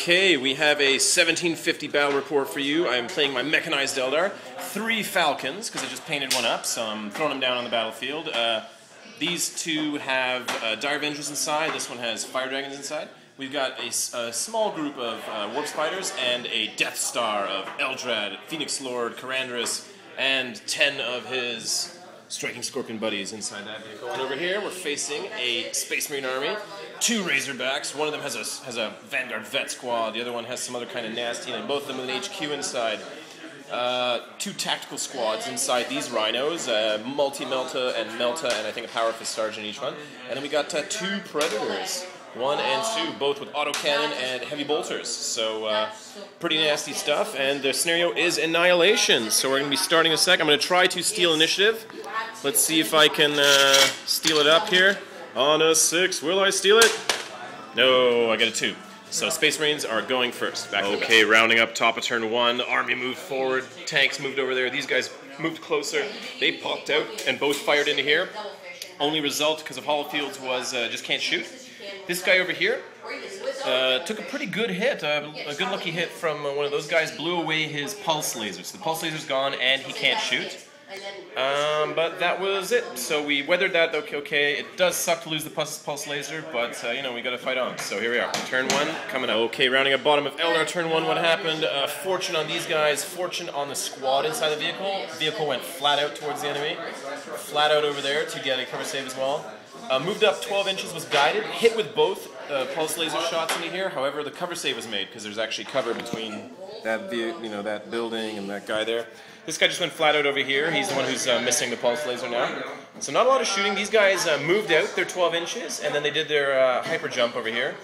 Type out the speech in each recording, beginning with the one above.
Okay, we have a 1750 battle report for you. I'm playing my mechanized Eldar. 3 Falcons, because I just painted one up, so I'm throwing them down on the battlefield. These two have Dire Avengers inside. This one has Fire Dragons inside. We've got a small group of Warp Spiders and a Death Star of Eldrad, Phoenix Lord, Karandras, and 10 of his Striking Scorpion buddies inside that vehicle. And over here, we're facing a Space Marine army. 2 Razorbacks. One of them has a Vanguard Vet squad. The other one has some other kind of nasty, and both of them with an HQ inside. 2 tactical squads inside these rhinos, Multi-Melta and Melta, and I think a Power Fist Sergeant in each one. And then we got 2 Predators, 1 and 2, both with autocannon and heavy bolters. So pretty nasty stuff, and the scenario is Annihilation. So we're going to be starting in a sec. I'm going to try to steal initiative. Let's see if I can steal it up here. On a 6, will I steal it? No, I get a 2. So Space Marines are going first. Okay, rounding up top of turn 1. Army moved forward. Tanks moved over there. These guys moved closer. They popped out and both fired into here. Only result, because of Holo Fields, was just can't shoot. This guy over here took a pretty good hit, a good lucky hit from one of those guys. Blew away his pulse laser. So the pulse laser's gone and he can't shoot. But that was it. So we weathered that. Okay. It does suck to lose the pulse laser, but you know, we got to fight on. So here we are. Turn 1 coming up. Okay, rounding up bottom of Eldar. Turn 1. What happened? Fortune on these guys. Fortune on the squad inside the vehicle. Vehicle went flat out towards the enemy. Flat out over there to get a cover save as well. Moved up 12 inches. Was guided. Hit with both pulse laser shots into here. However, the cover save was made because there's actually cover between that that building and that guy there. This guy just went flat out over here. He's the one who's missing the pulse laser now. So not a lot of shooting. These guys moved out their 12 inches, and then they did their hyper jump over here.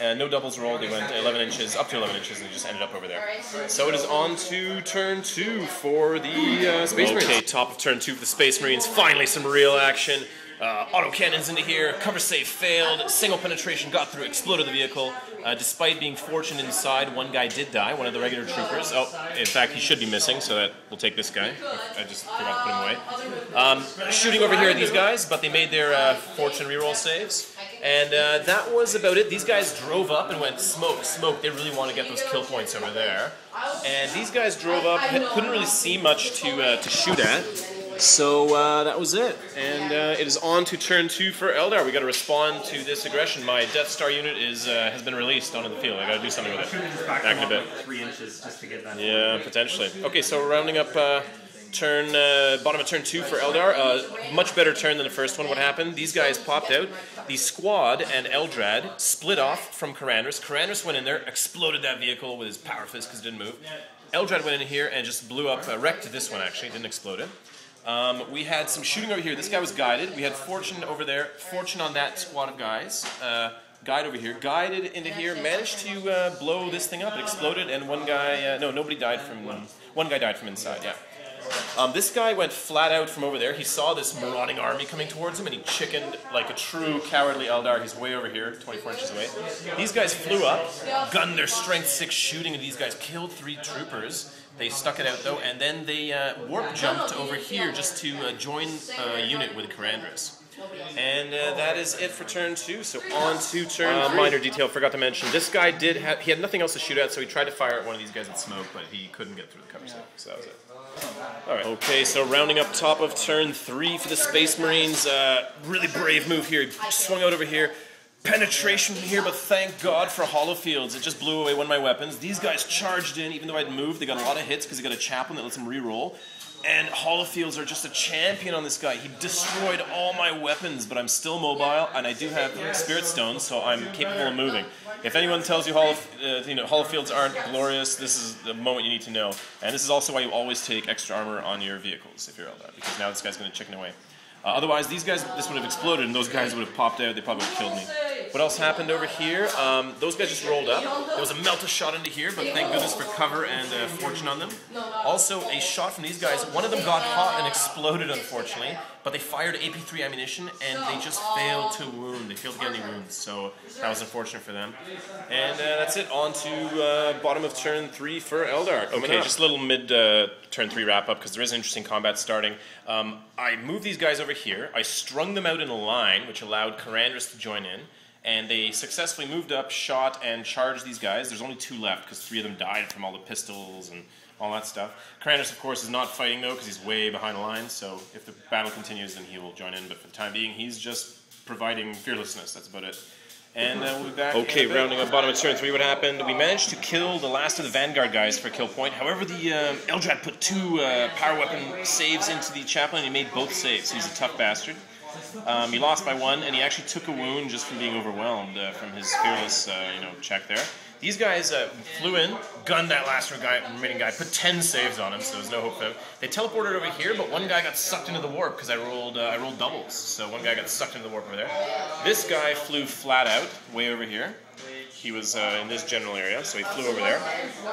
No doubles rolled. They went 11 inches, up to 11 inches, and they just ended up over there. So it is on to turn 2 for the Space Marines. Okay, top of turn 2 for the Space Marines. Finally some real action. Autocannons into here, cover save failed, single penetration got through, exploded the vehicle. Despite being fortunate inside, one guy did die, one of the regular troopers. Oh, in fact, he should be missing, so that we'll take this guy. I just forgot to put him away. Shooting over here at these guys, but they made their fortune reroll saves. And that was about it. These guys drove up and went, smoke, smoke. They really want to get those kill points over there. And these guys drove up, couldn't really see much to shoot at. So that was it, and it is on to turn 2 for Eldar. We got to respond to this aggression. My Death Star unit has been released onto the field. I got to do something with it. Back in a bit. 3 inches just to get that. Yeah, potentially. Okay, so we're rounding up bottom of turn 2 for Eldar. Much better turn than the first one. What happened? These guys popped out. The squad and Eldrad split off from Karandras. Karandras went in there, exploded that vehicle with his power fist because it didn't move. Eldrad went in here and just blew up, wrecked this one actually, didn't explode it. We had some shooting over here. This guy was guided. We had Fortune over there. Fortune on that squad of guys. Guide over here. Guided into here. Managed to blow this thing up. It exploded, and one guy... nobody died from... one guy died from inside, yeah. This guy went flat out from over there. He saw this marauding army coming towards him, and he chickened like a true cowardly Eldar. He's way over here, 24 inches away. These guys flew up, gunned their strength 6 shooting, and these guys killed 3 troopers. They stuck it out though, and then they warp jumped over here just to join a unit with Karandras. And that is it for turn 2. So on to turn 3. Minor detail, forgot to mention. This guy he had nothing else to shoot at, so he tried to fire at one of these guys with smoke, but he couldn't get through the cover save. So that was it. Alright. Okay, so rounding up top of turn 3 for the Space Marines. Really brave move here. He swung out over here. Penetration in here, but thank God for Holo Fields. It just blew away one of my weapons. These guys charged in, even though I'd moved. They got a lot of hits because they got a chaplain that lets them re-roll. And Holo Fields are just a champion on this guy. He destroyed all my weapons, but I'm still mobile, and I do have Spirit Stones, so I'm capable of moving. If anyone tells you Holo Fields aren't glorious, this is the moment you need to know. And this is also why you always take extra armor on your vehicles if you're Eldar, because now this guy's going to chicken away. Otherwise, these guys, this would have exploded, and those guys would have popped out. They probably would have killed me. What else happened over here? Those guys just rolled up. There was a Melta shot into here, but thank goodness for cover and fortune on them. Also, a shot from these guys. One of them got hot and exploded, unfortunately, but they fired AP3 ammunition, and they just failed to wound. They failed to get any wounds, so that was unfortunate for them. And that's it. On to bottom of turn 3 for Eldar. Okay, just a little mid-turn 3 wrap-up, because there is interesting combat starting. I moved these guys over here. I strung them out in a line, which allowed Karandras to join in. And they successfully moved up, shot, and charged these guys. There's only 2 left because 3 of them died from all the pistols and all that stuff. Karandras, of course, is not fighting though because he's way behind the line. So if the battle continues, then he will join in. But for the time being, he's just providing fearlessness. That's about it. And we'll be back. Okay, rounding up bottom of turn 3. What happened? We managed to kill the last of the Vanguard guys for a kill point. However, the Eldrad put 2 power weapon saves into the chaplain, and he made both saves. So he's a tough bastard. He lost by 1, and he actually took a wound just from being overwhelmed from his fearless, check there. These guys flew in, gunned that last remaining guy, put 10 saves on him, so there's no hope for him. They teleported over here, but one guy got sucked into the warp because I rolled doubles. So one guy got sucked into the warp over there. This guy flew flat out, way over here. He was in this general area, so he flew over there.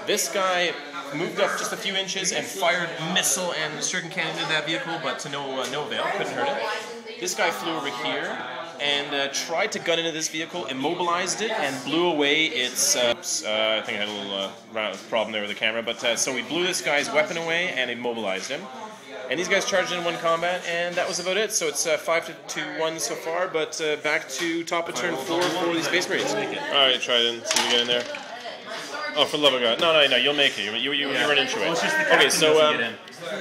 This guy moved up just a few inches and fired missile and shuriken cannon into that vehicle, but to no avail, couldn't hurt it. This guy flew over here and tried to gun into this vehicle, immobilized it, and blew away its... I think I had a little problem there with the camera, but so we blew this guy's weapon away and immobilized him. And these guys charged in 1 combat, and that was about it. So it's 5-1 so far, but back to top of turn 4 for these Space Marines. Alright, try it in, see if you get in there. Oh, for the love of God. No, you'll make it. You run into it.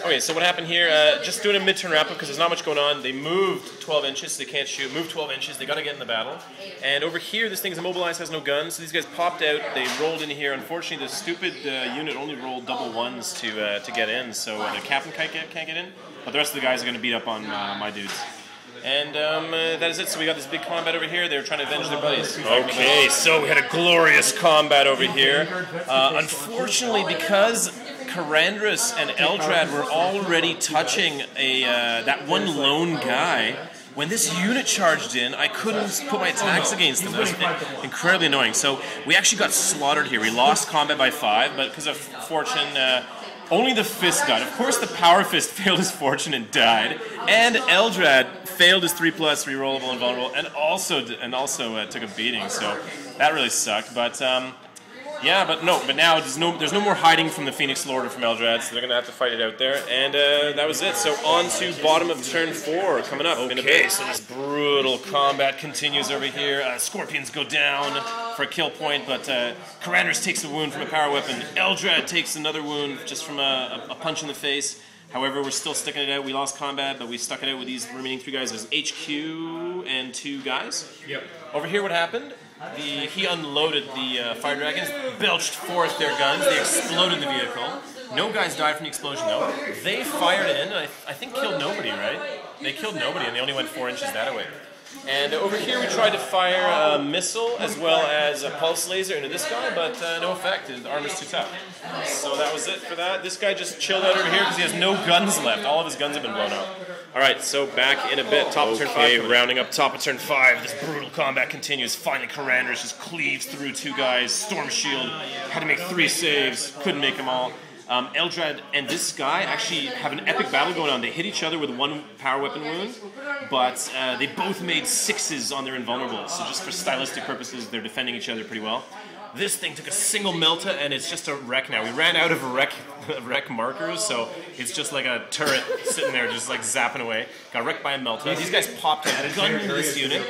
Okay, so what happened here, just doing a mid-turn wrap-up because there's not much going on. They moved 12 inches, so they can't shoot. Moved 12 inches, they got to get in the battle. And over here, this thing's immobilized, has no guns, so these guys popped out, they rolled in here. Unfortunately, the stupid unit only rolled double 1s to get in, so the captain can't get in. But the rest of the guys are going to beat up on my dudes. And that is it. So we got this big combat over here. They were trying to avenge their buddies. Okay, so we had a glorious combat over here. Unfortunately, because Karandras and Eldrad were already touching that one lone guy, when this unit charged in, I couldn't put my attacks against them. That was incredibly annoying. So we actually got slaughtered here. We lost combat by 5, but because of fortune... only the fist died. Of course, the power fist failed his fortune and died, and Eldrad failed his 3+ rerollable and vulnerable, and also took a beating. So that really sucked. But but now there's no more hiding from the Phoenix Lord or from Eldrad, so they're gonna have to fight it out there. And that was it. So on to bottom of turn 4 coming up. Okay, so this brutal combat continues over here. Scorpions go down for a kill point, but Karandras takes a wound from a power weapon. Eldrad takes another wound just from a punch in the face. However, we're still sticking it out. We lost combat, but we stuck it out with these remaining 3 guys. There's HQ and 2 guys. Yep. Over here, what happened? He unloaded the fire dragons, belched forth their guns. They exploded the vehicle. No guys died from the explosion, though. They fired in, and I think killed nobody, right? They killed nobody, and they only went 4 inches that way. And over here we tried to fire a missile as well as a pulse laser into this guy, but no effect. The armor's too tough. So that was it for that. This guy just chilled out over here because he has no guns left. All of his guns have been blown out. Alright, so back in a bit. Top of turn 5. Rounding up top of turn 5. This brutal combat continues. Finally, Karandras just cleaves through 2 guys. Storm Shield. Had to make 3 saves. Couldn't make them all. Eldrad and this guy actually have an epic battle going on. They hit each other with 1 power weapon wound, but they both made 6s on their invulnerables. So just for stylistic purposes, they're defending each other pretty well. This thing took a single melta, and it's just a wreck now. We ran out of wreck markers, so it's just like a turret sitting there just like zapping away. Got wrecked by a melta. These guys popped out, gunned into this unit.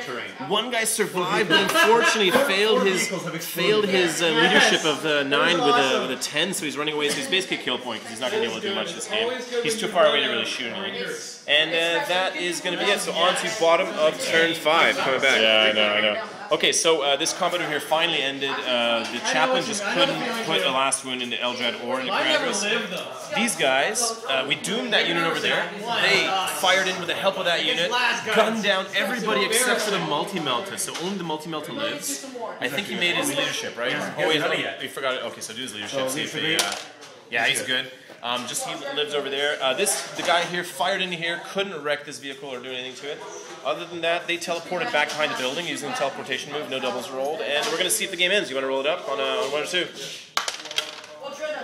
One guy survived, but unfortunately failed his leadership of 9 with a 10, so he's running away. So he's basically a kill point because he's not going to be able to do much this game. He's too far away to really shoot anything. And that is going to be it. So on to bottom of turn 5. Coming back. Yeah, I know. Okay, so this combat over here finally ended. The chaplain just couldn't put a last wound into Eldrad or into Karandras. These guys, we doomed that unit over there. They fired in with the help of that unit, gunned down everybody except for the multi-melta. So only the multi-melta lives. I think he made his leadership, right? Oh wait, we forgot it. Okay, so do his leadership. See if he, yeah, he's good. Just he lives over there. The guy here fired into here, couldn't wreck this vehicle or do anything to it. Other than that, they teleported back behind the building using the teleportation move. No doubles rolled, and we're gonna see if the game ends. You want to roll it up on 1 or 2?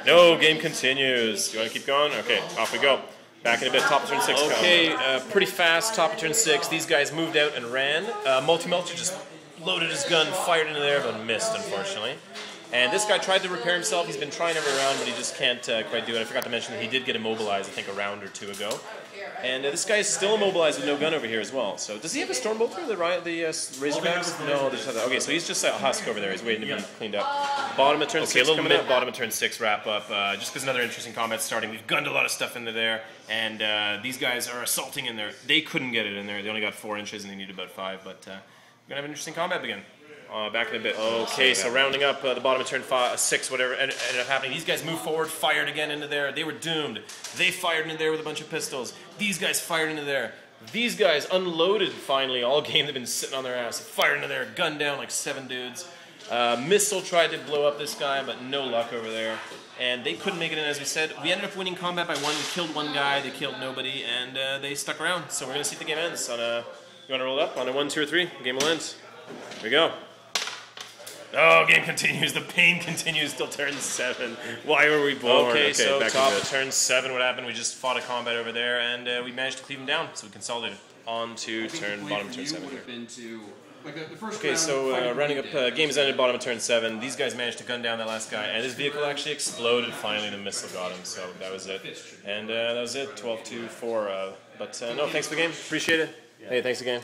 No, game continues. You want to keep going? Okay, off we go. Back in a bit. Top of turn 6. Okay, pretty fast. Top of turn 6. These guys moved out and ran. Multi-Melter just loaded his gun, fired into there, but missed, unfortunately. And this guy tried to repair himself. He's been trying every round, but he just can't quite do it. I forgot to mention that he did get immobilized, I think, a round or two ago. And this guy is still immobilized with no gun over here as well. So does he have a Stormbolter, the Razorbacks? No, there's nothing. Okay, so he's just a husk over there. He's waiting to be cleaned up. Bottom of turn 6 a little mid bottom of turn 6 wrap up. Just because another interesting combat starting. We've gunned a lot of stuff into there, and these guys are assaulting in there. They couldn't get it in there. They only got 4 inches, and they needed about 5. But we're gonna have an interesting combat begin. Back in a bit. Okay, so rounding up the bottom of turn 6, whatever ended up happening. These guys moved forward, fired again into there. They were doomed. They fired into there with a bunch of pistols. These guys fired into there. These guys unloaded finally all game. They've been sitting on their ass. Fired into there, gunned down like 7 dudes. Missile tried to blow up this guy, but no luck over there. And they couldn't make it in, as we said. We ended up winning combat by 1. We killed 1 guy, they killed nobody, and they stuck around. So we're going to see if the game ends. On a, you want to roll up? On a 1, 2, or 3? The game will end. Here we go. Oh, game continues. The pain continues till turn 7. Why were we born? Okay, so top of turn 7, what happened? We just fought a combat over there, and we managed to cleave him down, so we consolidated. On to bottom of turn 7 here. Okay, so rounding up, game has ended, bottom of turn 7. These guys managed to gun down that last guy, and his vehicle actually exploded finally. The missile got him, so that was it. And that was it, 12-4. But no, thanks for the game. Appreciate it. Hey, thanks again.